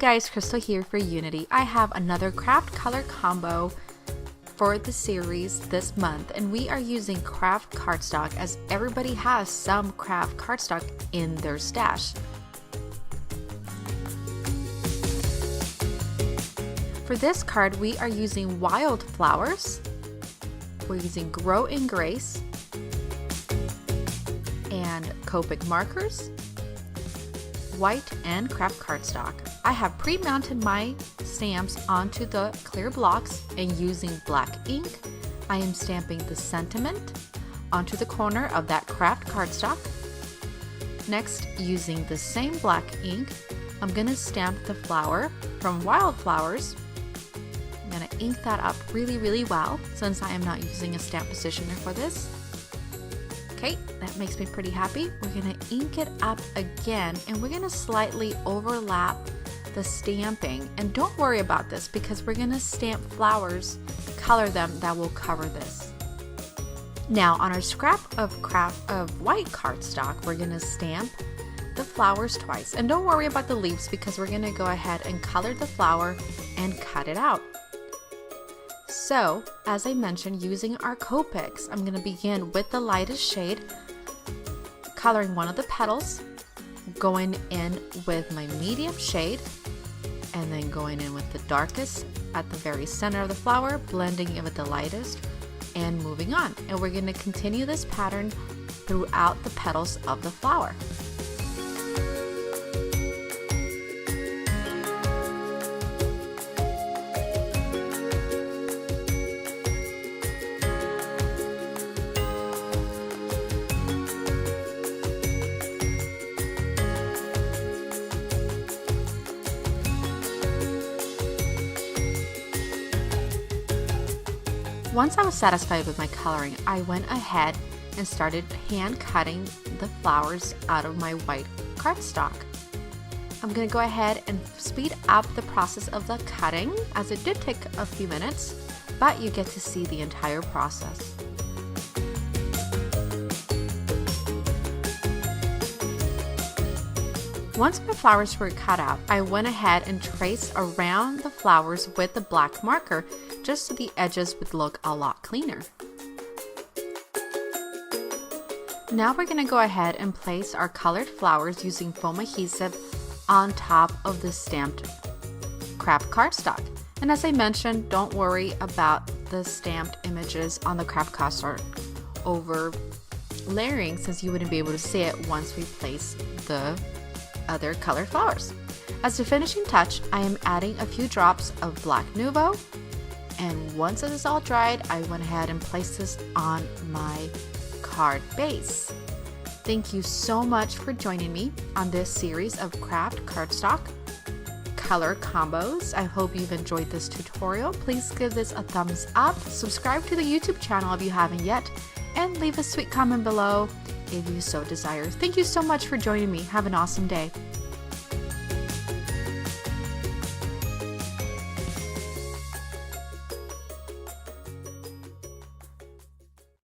guys, Crystal here for Unity. I have another Kraft color combo for the series this month, and we are using Kraft cardstock as everybody has some Kraft cardstock in their stash. For this card, we are using wild flowers. We're using Grow in Grace and Copic markers, white and Kraft cardstock. I have pre-mounted my stamps onto the clear blocks, and using black ink, I am stamping the sentiment onto the corner of that Kraft cardstock. Next, using the same black ink, I'm going to stamp the flower from Wildflowers. I'm going to ink that up really well since I am not using a stamp positioner for this. Okay, that makes me pretty happy. We're going to ink it up again, and we're going to slightly overlap the stamping. And don't worry about this because we're going to stamp flowers, color them, that will cover this. Now on our scrap of white cardstock, we're going to stamp the flowers twice. And don't worry about the leaves because we're going to go ahead and color the flower and cut it out. So, as I mentioned, using our Copics, I'm going to begin with the lightest shade, coloring one of the petals, going in with my medium shade, and then going in with the darkest at the very center of the flower, blending it with the lightest, and moving on. And we're going to continue this pattern throughout the petals of the flower. Once I was satisfied with my coloring, I went ahead and started hand cutting the flowers out of my white cardstock. I'm going to go ahead and speed up the process of the cutting, as it did take a few minutes, but you get to see the entire process. Once my flowers were cut out, I went ahead and traced around the flowers with the black marker, just so the edges would look a lot cleaner. Now we're going to go ahead and place our colored flowers using foam adhesive on top of the stamped Kraft cardstock. And as I mentioned, don't worry about the stamped images on the Kraft cardstock over layering, since you wouldn't be able to see it once we place the other colored flowers. As a finishing touch, I am adding a few drops of Black Nouveau, and once it is all dried, I went ahead and placed this on my card base. Thank you so much for joining me on this series of Kraft cardstock color combos. I hope you've enjoyed this tutorial. Please give this a thumbs up, subscribe to the YouTube channel if you haven't yet, and leave a sweet comment below if you so desire. Thank you so much for joining me. Have an awesome day.